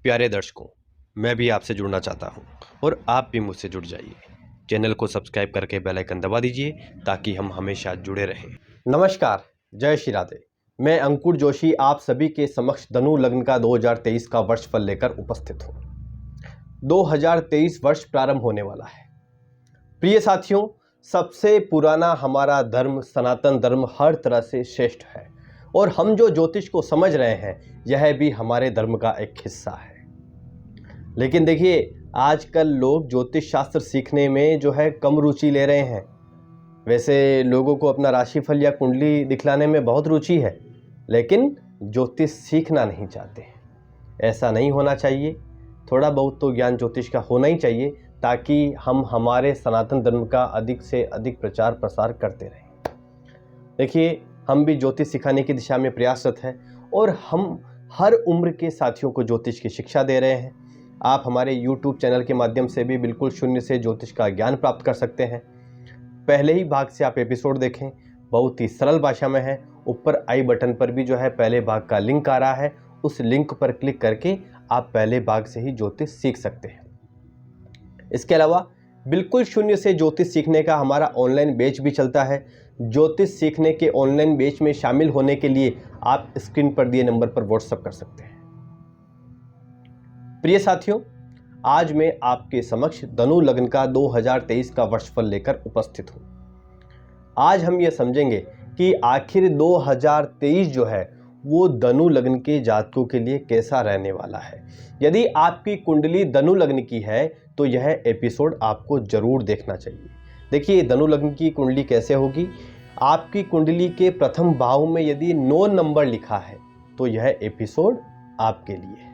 प्यारे दर्शकों, मैं भी आपसे जुड़ना चाहता हूं और आप भी मुझसे जुड़ जाइए। चैनल को सब्सक्राइब करके बेल आइकन दबा दीजिए ताकि हम हमेशा जुड़े रहें। नमस्कार, जय श्री राधे। मैं अंकुर जोशी आप सभी के समक्ष धनु लग्न का 2023 का वर्षफल लेकर उपस्थित हूं। 2023 वर्ष प्रारंभ होने वाला है। प्रिय साथियों, सबसे पुराना हमारा धर्म सनातन धर्म हर तरह से श्रेष्ठ है और हम जो ज्योतिष को समझ रहे हैं यह भी हमारे धर्म का एक हिस्सा है। लेकिन देखिए, आजकल लोग ज्योतिष शास्त्र सीखने में जो है कम रुचि ले रहे हैं। वैसे लोगों को अपना राशिफल या कुंडली दिखलाने में बहुत रुचि है, लेकिन ज्योतिष सीखना नहीं चाहते। ऐसा नहीं होना चाहिए। थोड़ा बहुत तो ज्ञान ज्योतिष का होना ही चाहिए ताकि हम हमारे सनातन धर्म का अधिक से अधिक प्रचार प्रसार करते रहें। देखिए, हम भी ज्योतिष सिखाने की दिशा में प्रयासरत हैं और हम हर उम्र के साथियों को ज्योतिष की शिक्षा दे रहे हैं। आप हमारे YouTube चैनल के माध्यम से भी बिल्कुल शून्य से ज्योतिष का ज्ञान प्राप्त कर सकते हैं। पहले ही भाग से आप एपिसोड देखें, बहुत ही सरल भाषा में है। ऊपर आई बटन पर भी जो है पहले भाग का लिंक आ रहा है, उस लिंक पर क्लिक करके आप पहले भाग से ही ज्योतिष सीख सकते हैं। इसके अलावा बिल्कुल शून्य से ज्योतिष सीखने का हमारा ऑनलाइन बैच भी चलता है। ज्योतिष सीखने के ऑनलाइन बैच में शामिल होने के लिए आप स्क्रीन पर दिए नंबर पर व्हाट्सएप कर सकते हैं। प्रिय साथियों, आज मैं आपके समक्ष धनु लग्न का 2023 का वर्षफल लेकर उपस्थित हूं। आज हम यह समझेंगे कि आखिर 2023 जो है वो धनु लग्न के जातकों के लिए कैसा रहने वाला है। यदि आपकी कुंडली धनु लग्न की है तो यह एपिसोड आपको जरूर देखना चाहिए। देखिए, धनु लग्न की कुंडली कैसे होगी। आपकी कुंडली के प्रथम भाव में यदि 9 नंबर लिखा है तो यह एपिसोड आपके लिए है।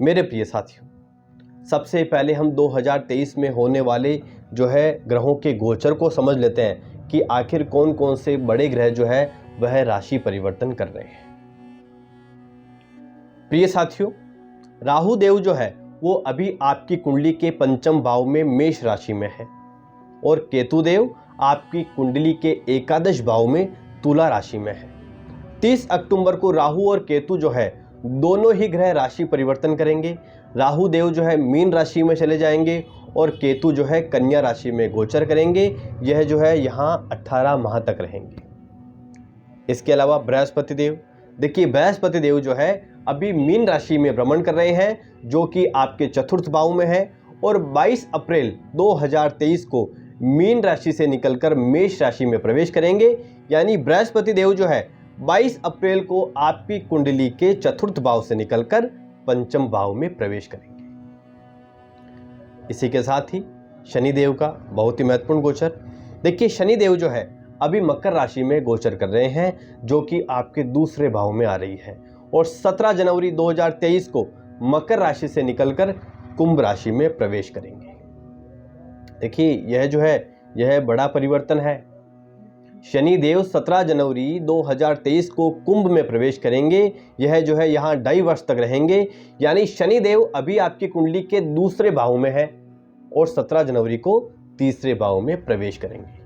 मेरे प्रिय साथियों, सबसे पहले हम 2023 में होने वाले जो है ग्रहों के गोचर को समझ लेते हैं कि आखिर कौन कौन से बड़े ग्रह जो है वह राशि परिवर्तन कर रहे हैं। प्रिय साथियों, राहु देव जो है वो अभी आपकी कुंडली के पंचम भाव में मेष राशि में है और केतु देव आपकी कुंडली के एकादश भाव में तुला राशि में है। 30 अक्टूबर को राहु और केतु जो है दोनों ही ग्रह राशि परिवर्तन करेंगे। राहु देव जो है मीन राशि में चले जाएंगे और केतु जो है कन्या राशि में गोचर करेंगे। यह जो है यहाँ 18 माह तक रहेंगे। इसके अलावा बृहस्पति देव, देखिए बृहस्पति देव जो है अभी मीन राशि में भ्रमण कर रहे हैं जो कि आपके चतुर्थ भाव में है और 22 अप्रैल 2023 को मीन राशि से निकलकर मेष राशि में प्रवेश करेंगे। यानी बृहस्पति देव जो है 22 अप्रैल को आपकी कुंडली के चतुर्थ भाव से निकलकर पंचम भाव में प्रवेश करेंगे। इसी के साथ ही शनि देव का बहुत ही महत्वपूर्ण गोचर। देखिए, शनि देव जो है अभी मकर राशि में गोचर कर रहे हैं जो कि आपके दूसरे भाव में आ रही है और 17 जनवरी 2023 को मकर राशि से निकलकर कुंभ राशि में प्रवेश करेंगे। देखिए, यह जो है यह बड़ा परिवर्तन है। शनि देव 17 जनवरी 2023 को कुंभ में प्रवेश करेंगे। यह जो है यहाँ 2.5 वर्ष तक रहेंगे। यानी शनि देव अभी आपकी कुंडली के दूसरे भाव में है और 17 जनवरी को तीसरे भाव में प्रवेश करेंगे।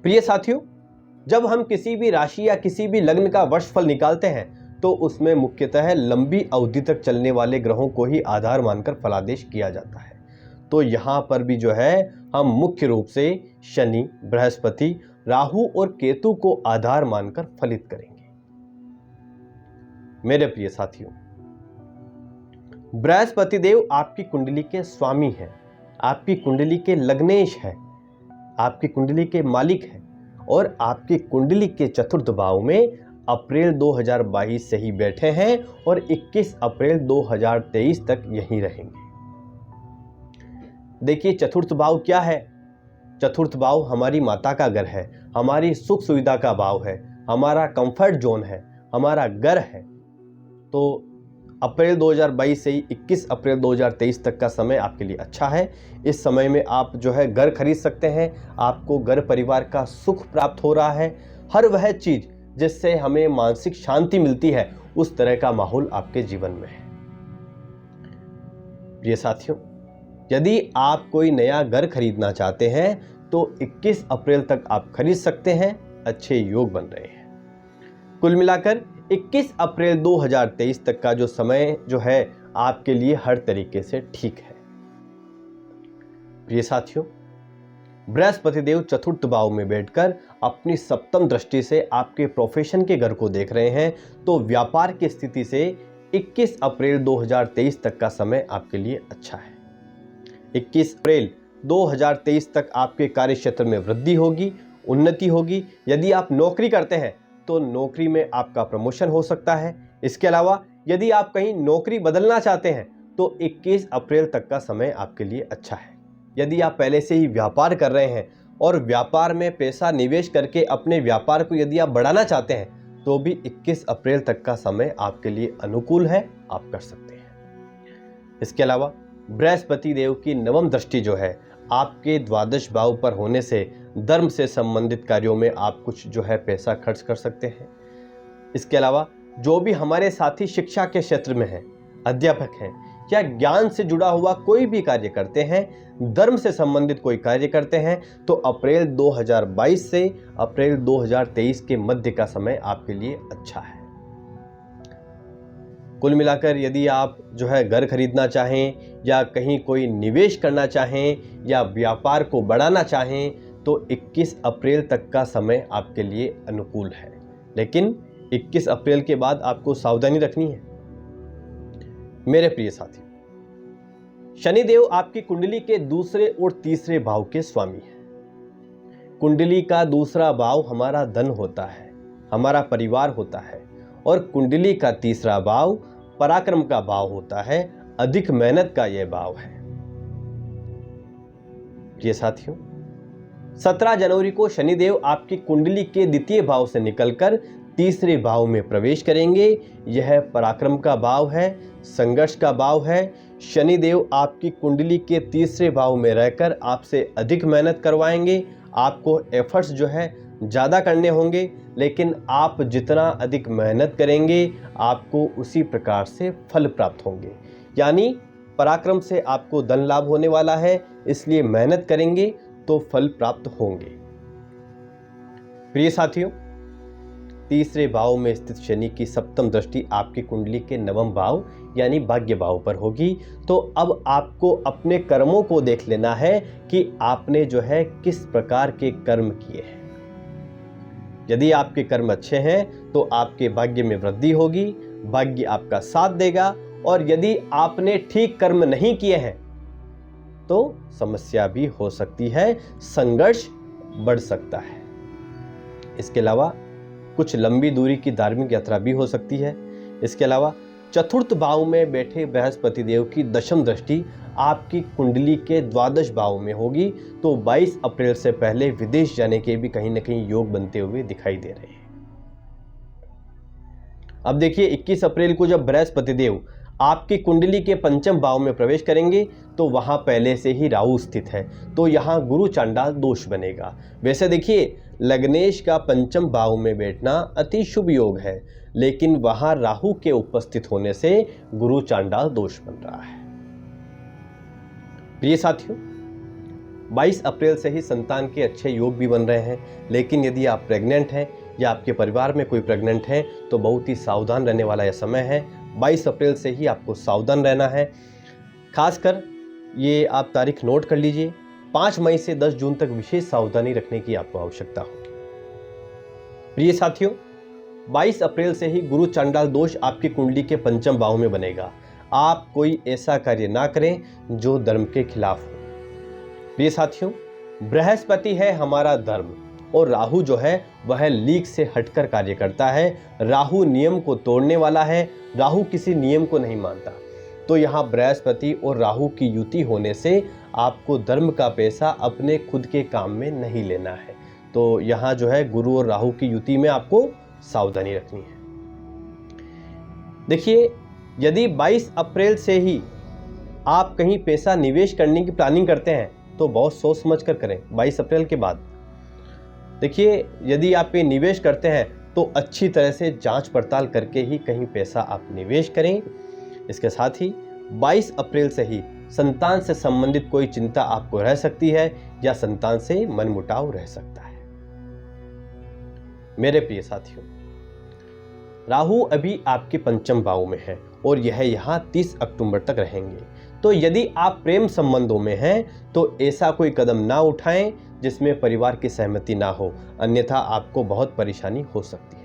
प्रिय साथियों, जब हम किसी भी राशि या किसी भी लग्न का वर्षफल निकालते हैं तो उसमें मुख्यतः लंबी अवधि तक चलने वाले ग्रहों को ही आधार मानकर फलादेश किया जाता है। तो यहाँ पर भी जो है हम मुख्य रूप से शनि, बृहस्पति, राहु और केतु को आधार मानकर फलित करेंगे। मेरे प्रिय साथियों, बृहस्पति देव आपकी कुंडली के स्वामी हैं, आपकी कुंडली के लग्नेश हैं, आपकी कुंडली के मालिक हैं और आपकी कुंडली के चतुर्थ भाव में अप्रैल 2022 से ही बैठे हैं और 21 अप्रैल 2023 तक यहीं रहेंगे। देखिए, चतुर्थ भाव क्या है। चतुर्थ भाव हमारी माता का घर है, हमारी सुख सुविधा का भाव है, हमारा कंफर्ट जोन है, हमारा घर है। तो अप्रैल 2022 से ही 21 अप्रैल 2023 तक का समय आपके लिए अच्छा है। इस समय में आप जो है घर खरीद सकते हैं, आपको घर परिवार का सुख प्राप्त हो रहा है। हर वह चीज़ जिससे हमें मानसिक शांति मिलती है उस तरह का माहौल आपके जीवन में है। प्रिय साथियों, यदि आप कोई नया घर खरीदना चाहते हैं तो 21 अप्रैल तक आप खरीद सकते हैं। अच्छे योग बन रहे हैं। कुल मिलाकर 21 अप्रैल 2023 तक का जो समय जो है आपके लिए हर तरीके से ठीक है। प्रिय साथियों, बृहस्पति देव चतुर्थ भाव में बैठकर अपनी सप्तम दृष्टि से आपके प्रोफेशन के घर को देख रहे हैं, तो व्यापार की स्थिति से 21 अप्रैल 2023 तक का समय आपके लिए अच्छा है। 21 अप्रैल 2023 तक आपके कार्य क्षेत्र में वृद्धि होगी, उन्नति होगी। यदि आप नौकरी करते हैं तो नौकरी में आपका प्रमोशन हो सकता है। इसके अलावा यदि आप कहीं नौकरी बदलना चाहते हैं तो 21 अप्रैल तक का समय आपके लिए अच्छा है। यदि आप पहले से ही व्यापार कर रहे हैं और व्यापार में पैसा निवेश करके अपने व्यापार को यदि आप बढ़ाना चाहते हैं तो भी 21 अप्रैल तक का समय आपके लिए अनुकूल है, आप कर सकते हैं। इसके अलावा बृहस्पति देव की नवम दृष्टि जो है आपके द्वादश भाव पर होने से धर्म से संबंधित कार्यों में आप कुछ जो है पैसा खर्च कर सकते हैं। इसके अलावा जो भी हमारे साथी शिक्षा के क्षेत्र में हैं, अध्यापक हैं या ज्ञान से जुड़ा हुआ कोई भी कार्य करते हैं, धर्म से संबंधित कोई कार्य करते हैं, तो अप्रैल 2022 से अप्रैल 2023 के मध्य का समय आपके लिए अच्छा है। कुल मिलाकर यदि आप जो है घर खरीदना चाहें या कहीं कोई निवेश करना चाहें या व्यापार को बढ़ाना चाहें तो 21 अप्रैल तक का समय आपके लिए अनुकूल है। लेकिन 21 अप्रैल के बाद आपको सावधानी रखनी है। मेरे प्रिय साथी, शनिदेव आपकी कुंडली के दूसरे और तीसरे भाव के स्वामी हैं। कुंडली का दूसरा भाव हमारा धन होता है, हमारा परिवार होता है, और कुंडली का तीसरा भाव पराक्रम का भाव होता है, अधिक मेहनत का यह भाव है। प्रिय साथियों, 17 जनवरी को शनिदेव आपकी कुंडली के द्वितीय भाव से निकलकर तीसरे भाव में प्रवेश करेंगे। यह पराक्रम का भाव है, संघर्ष का भाव है। शनिदेव आपकी कुंडली के तीसरे भाव में रहकर आपसे अधिक मेहनत करवाएंगे। आपको एफर्ट्स जो है ज़्यादा करने होंगे, लेकिन आप जितना अधिक मेहनत करेंगे आपको उसी प्रकार से फल प्राप्त होंगे। यानी पराक्रम से आपको धन लाभ होने वाला है, इसलिए मेहनत करेंगे तो फल प्राप्त होंगे। प्रिय साथियों, तीसरे भाव में स्थित शनि की सप्तम दृष्टि आपकी कुंडली के नवम भाव यानी भाग्य भाव पर होगी। तो अब आपको अपने कर्मों को देख लेना है कि आपने जो है किस प्रकार के कर्म किए हैं। यदि आपके कर्म अच्छे हैं तो आपके भाग्य में वृद्धि होगी, भाग्य आपका साथ देगा। और यदि आपने ठीक कर्म नहीं किए हैं तो समस्या भी हो सकती है, संघर्ष बढ़ सकता है। इसके अलावा कुछ लंबी दूरी की धार्मिक यात्रा भी हो सकती है। इसके अलावा चतुर्थ भाव में बैठे बृहस्पति देव की दशम दृष्टि आपकी कुंडली के द्वादश भाव में होगी। तो 22 अप्रैल से पहले विदेश जाने के भी कहीं न कहीं योग बनते हुए दिखाई दे रहे हैं। अब देखिए, 21 अप्रैल को जब बृहस्पति देव आपकी कुंडली के पंचम भाव में प्रवेश करेंगे तो वहां पहले से ही राहु स्थित है, तो यहां गुरु चांडाल दोष बनेगा। वैसे देखिए, लग्नेश का पंचम भाव में बैठना अति शुभ योग है, लेकिन वहां राहु के उपस्थित होने से गुरु चांडाल दोष बन रहा है। प्रिय साथियों, 22 अप्रैल से ही संतान के अच्छे योग भी बन रहे हैं, लेकिन यदि आप प्रेग्नेंट हैं या आपके परिवार में कोई प्रेग्नेंट है तो बहुत ही सावधान रहने वाला यह समय है। 22 अप्रैल से ही आपको सावधान रहना है। खासकर ये आप तारीख नोट कर लीजिए, 5 मई से 10 जून तक विशेष सावधानी रखने की आपको आवश्यकता होगी। प्रिय साथियों, 22 अप्रैल से ही गुरु चांडाल दोष आपकी कुंडली के पंचम भाव में बनेगा। आप कोई ऐसा कार्य ना करें जो धर्म के खिलाफ हो। प्रिय साथियों, बृहस्पति है हमारा धर्म और राहु जो है वह लीक से हटकर कार्य करता है। राहु नियम को तोड़ने वाला है, राहु किसी नियम को नहीं मानता। तो यहाँ बृहस्पति और राहु की युति होने से आपको धर्म का पैसा अपने खुद के काम में नहीं लेना है। तो यहाँ जो है गुरु और राहु की युति में आपको सावधानी रखनी है। देखिए, यदि 22 अप्रैल से ही आप कहीं पैसा निवेश करने की प्लानिंग करते हैं तो बहुत सोच समझ कर करें। 22 अप्रैल के बाद देखिए, यदि आप ये निवेश करते हैं तो अच्छी तरह से जांच पड़ताल करके ही कहीं पैसा आप निवेश करें। इसके साथ ही 22 अप्रैल से ही संतान से संबंधित कोई चिंता आपको रह सकती है या संतान से मनमुटाव रह सकता है। मेरे प्रिय साथियों, राहु अभी आपके पंचम भाव में है और यह यहाँ 30 अक्टूबर तक रहेंगे। तो यदि आप प्रेम संबंधों में हैं तो ऐसा कोई कदम ना उठाएं जिसमें परिवार की सहमति ना हो, अन्यथा आपको बहुत परेशानी हो सकती है।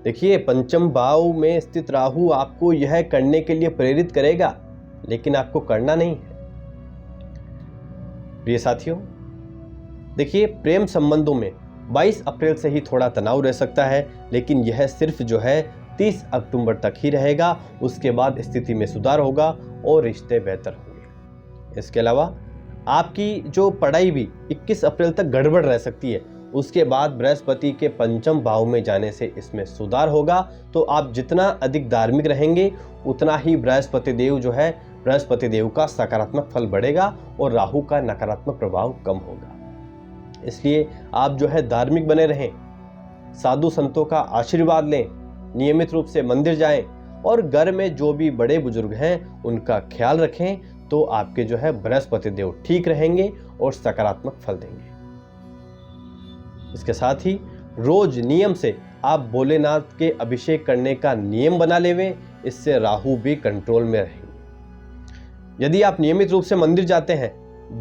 देखिए, पंचम भाव में स्थित राहु आपको यह करने के लिए प्रेरित करेगा, लेकिन आपको करना नहीं है। प्रिय साथियों, देखिए, प्रेम संबंधों में 22 अप्रैल से ही थोड़ा तनाव रह सकता है, लेकिन यह सिर्फ जो है 30 अक्टूबर तक ही रहेगा। उसके बाद स्थिति में सुधार होगा और रिश्ते बेहतर होंगे। इसके अलावा आपकी जो पढ़ाई भी 21 अप्रैल तक गड़बड़ रह सकती है। उसके बाद बृहस्पति के पंचम भाव में जाने से इसमें सुधार होगा। तो आप जितना अधिक धार्मिक रहेंगे उतना ही बृहस्पति देव का सकारात्मक फल बढ़ेगा और राहु का नकारात्मक प्रभाव कम होगा। इसलिए आप जो है धार्मिक बने रहें, साधु संतों का आशीर्वाद लें, नियमित रूप से मंदिर जाएं और घर में जो भी बड़े बुजुर्ग हैं उनका ख्याल रखें, तो आपके जो है बृहस्पति देव ठीक रहेंगे और सकारात्मक फल देंगे। इसके साथ ही रोज नियम से आप भोलेनाथ के अभिषेक करने का नियम बना लेवें, इससे राहु भी कंट्रोल में रहेंगे। यदि आप नियमित रूप से मंदिर जाते हैं,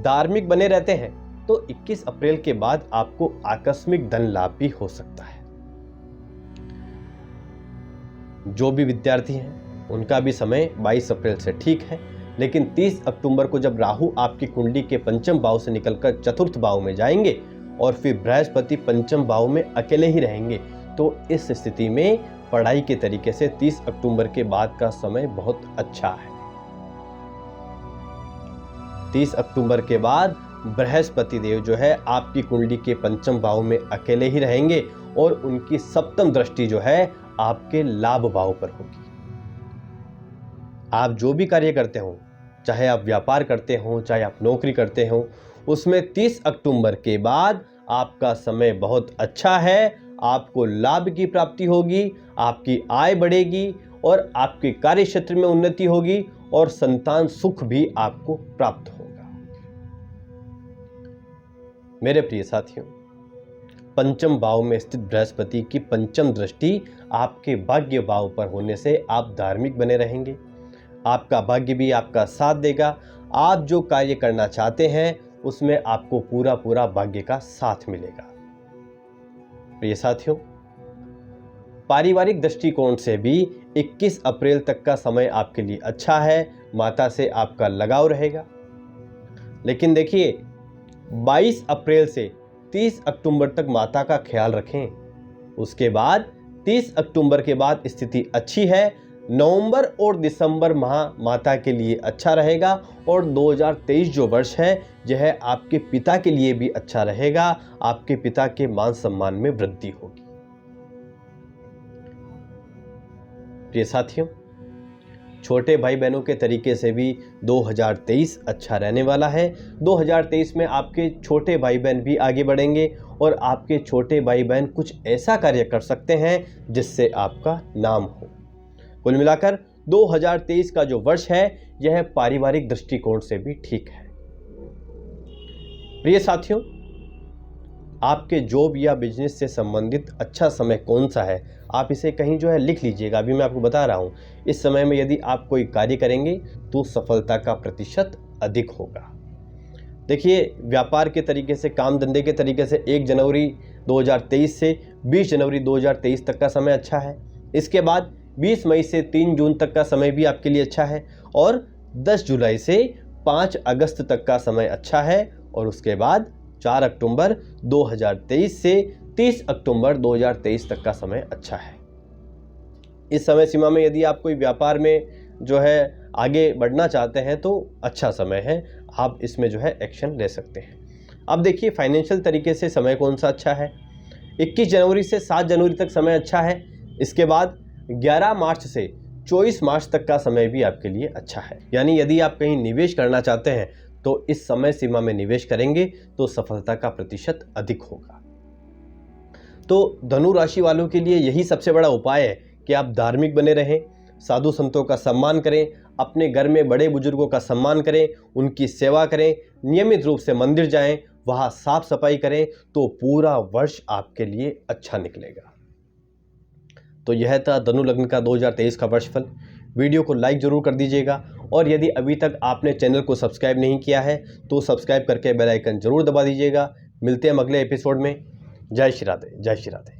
धार्मिक बने रहते हैं, तो 21 अप्रैल के बाद आपको आकस्मिक धन लाभ भी हो सकता है। जो भी विद्यार्थी हैं उनका भी समय 22 अप्रैल से ठीक है, लेकिन 30 अक्टूबर को जब राहु आपकी कुंडली के पंचम भाव से निकलकर चतुर्थ भाव में जाएंगे और फिर बृहस्पति पंचम भाव में अकेले ही रहेंगे, तो इस स्थिति में पढ़ाई के तरीके से 30 अक्टूबर के बाद का समय बहुत अच्छा है। 30 अक्टूबर के बाद बृहस्पति देव जो है आपकी कुंडली के पंचम भाव में अकेले ही रहेंगे और उनकी सप्तम दृष्टि जो है आपके लाभ भाव पर होगी। आप जो भी कार्य करते हो, चाहे आप व्यापार करते हो, चाहे आप नौकरी करते हो, उसमें 30 अक्टूबर के बाद आपका समय बहुत अच्छा है। आपको लाभ की प्राप्ति होगी, आपकी आय बढ़ेगी और आपके कार्य क्षेत्र में उन्नति होगी और संतान सुख भी आपको प्राप्त होगा। मेरे प्रिय साथियों, पंचम भाव में स्थित बृहस्पति की पंचम दृष्टि आपके भाग्य भाव पर होने से आप धार्मिक बने रहेंगे। आपका भाग्य भी आपका साथ देगा। आप जो कार्य करना चाहते हैं उसमें आपको पूरा भाग्य का साथ मिलेगा। प्रिय साथियों, पारिवारिक दृष्टिकोण से भी 21 अप्रैल तक का समय आपके लिए अच्छा है। माता से आपका लगाव रहेगा। लेकिन देखिए, 22 अप्रैल से 30 अक्टूबर तक माता का ख्याल रखें। उसके बाद 30 अक्टूबर के बाद स्थिति अच्छी है। नवंबर और दिसंबर माह माता के लिए अच्छा रहेगा और 2023 जो वर्ष है यह आपके पिता के लिए भी अच्छा रहेगा। आपके पिता के मान सम्मान में वृद्धि होगी। प्रिय साथियों, छोटे भाई बहनों के तरीके से भी 2023 अच्छा रहने वाला है। 2023 में आपके छोटे भाई बहन भी आगे बढ़ेंगे और आपके छोटे भाई बहन कुछ ऐसा कार्य कर सकते हैं जिससे आपका नाम हो। कुल मिलाकर 2023 का जो वर्ष है यह पारिवारिक दृष्टिकोण से भी ठीक है। प्रिय साथियों, आपके जॉब या बिजनेस से संबंधित अच्छा समय कौन सा है, आप इसे कहीं जो है लिख लीजिएगा। अभी मैं आपको बता रहा हूँ, इस समय में यदि आप कोई कार्य करेंगे तो सफलता का प्रतिशत अधिक होगा। देखिए, व्यापार के तरीके से, काम धंधे के तरीके से 1 जनवरी 2023 से 20 जनवरी 2023 तक का समय अच्छा है। इसके बाद 20 मई से 3 जून तक का समय भी आपके लिए अच्छा है और 10 जुलाई से 5 अगस्त तक का समय अच्छा है और उसके बाद 4 अक्टूबर 2023 से 30 अक्टूबर 2023 तक का समय अच्छा है। इस समय सीमा में यदि आप कोई व्यापार में जो है आगे बढ़ना चाहते हैं तो अच्छा समय है, आप इसमें जो है एक्शन ले सकते हैं। अब देखिए, फाइनेंशियल तरीके से समय कौन सा अच्छा है। 21 जनवरी से 7 जनवरी तक समय अच्छा है। इसके बाद 11 मार्च से 24 मार्च तक का समय भी आपके लिए अच्छा है। यानी यदि आप कहीं निवेश करना चाहते हैं तो इस समय सीमा में निवेश करेंगे तो सफलता का प्रतिशत अधिक होगा। तो धनु राशि वालों के लिए यही सबसे बड़ा उपाय है कि आप धार्मिक बने रहें, साधु संतों का सम्मान करें, अपने घर में बड़े बुजुर्गों का सम्मान करें, उनकी सेवा करें, नियमित रूप से मंदिर जाएं, वहाँ साफ सफाई करें, तो पूरा वर्ष आपके लिए अच्छा निकलेगा। तो यह था धनु लग्न का 2023 का वर्षफल। वीडियो को लाइक ज़रूर कर दीजिएगा और यदि अभी तक आपने चैनल को सब्सक्राइब नहीं किया है तो सब्सक्राइब करके बेल आइकन ज़रूर दबा दीजिएगा। मिलते हैं हम अगले एपिसोड में। जय श्री राधे, जय श्री राधे।